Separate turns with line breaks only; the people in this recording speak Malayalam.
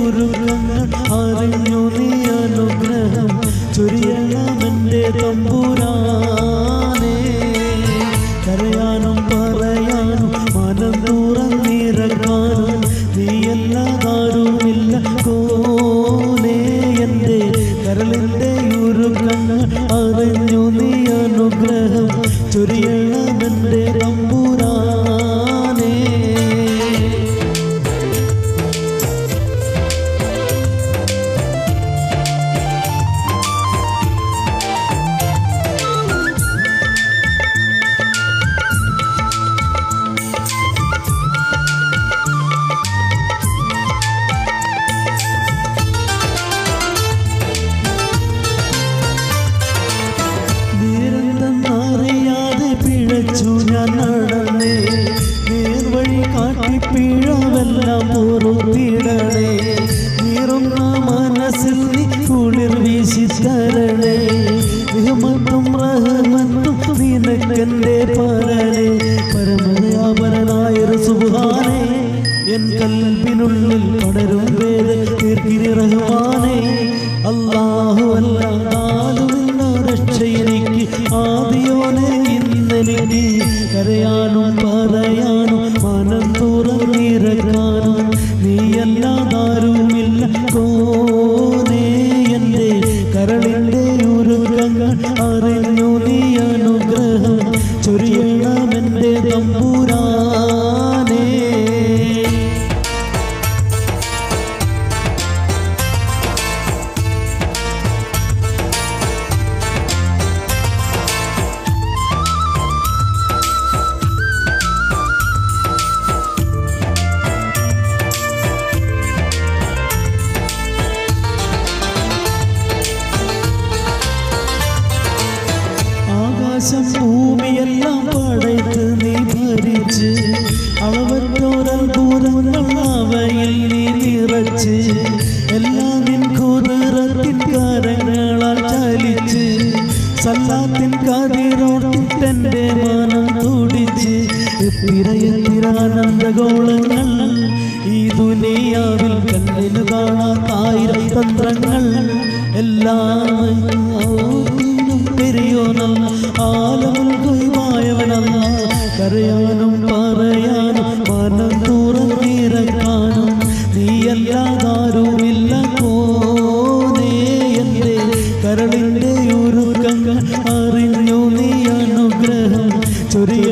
ഉരുക്കങ്ങൾ അറിഞ്ഞു നീ അനുഗ്രഹം ചൊരിയണമെൻ്റെ തമ്പുരാനേ. കരയാനും പറയാനും മനം തുറന്നിറക്കാനും നീയല്ലാതാരുമില്ല കോനേ. എൻ്റെ കരളിൻ്റെ ഉരുക്കങ്ങൾ അറിഞ്ഞു നീ അനുഗ്രഹം ചൊരിയണമെൻ്റെ തമ്പുരാനേ. അറിയാതെ പിഴച്ചു ഞാൻ നടന്നേ, നേർവഴി കാട്ടി പിഴവെല്ലാം പൊറുത്തിടണേ. നീറുന്ന മനസ്സിൽ നീ കുളിർ വീശിത്തരണേ. നിഹമത്തും റഹ്മത്തും നിനക്കെൻ്റെ പരനേ. പരമദയാപരനായ സുബ്ഹാനേ, എൻ കൽബിനുള്ളിൽ പടരും വേദ തീർക്കിരി റഹ്മാനേ. അല്ലാഹു അല്ലാഹുവില്ല രക്ഷയെനിക്ക് ആദിയോനെ ഇന്നെനിക്ക്. കരയാനും പറയാനും മനം തുറന്നിറക്കാനും നീയല്ലാതാരുമില്ല കോനേ. എൻ്റെ കരളിൻ്റെ ഉരുക്കങ്ങൾ അറിഞ്ഞു നീ അനുഗ്രഹം ചൊരിയണമെൻ്റെ തമ്പുരാനേ. ആകാശം ഭൂമിയെല്ലാം പടയ്ത്ത് നീ ഭരിച്ച് അളവറ്റോരത്ഭുതങ്ങൾ അവയിൽ നീ നിറച്ച് എല്ലാം നിൻ കുതിരത്തിൻ കരങ്ങളാൽ ചലിച്ച് സല്ലാത്തിൻ കതിരോട്ടിട്ടെൻ്റെ മനം തുടിച്ച് എത്തിരയെത്തിരാനന്ദഗോളങ്ങൾ ഈ ദുനിയാവിൽ കണ്ണിന് കാണാത്തായിരം തന്ത്രങ്ങൾ എല്ലാം പെരിയോനല്ല ആലമുൽകുമായവനല്ല. കരയാനും പറയാനും മനം തുറന്നിറക്കാനും നീയല്ലാതാരുമില്ല കോനേ. എൻ്റെ കരളിൻ്റെ ഉരുക്കങ്ങൾ അറിഞ്ഞു നീ അനുഗ്രഹം ചൊരിയ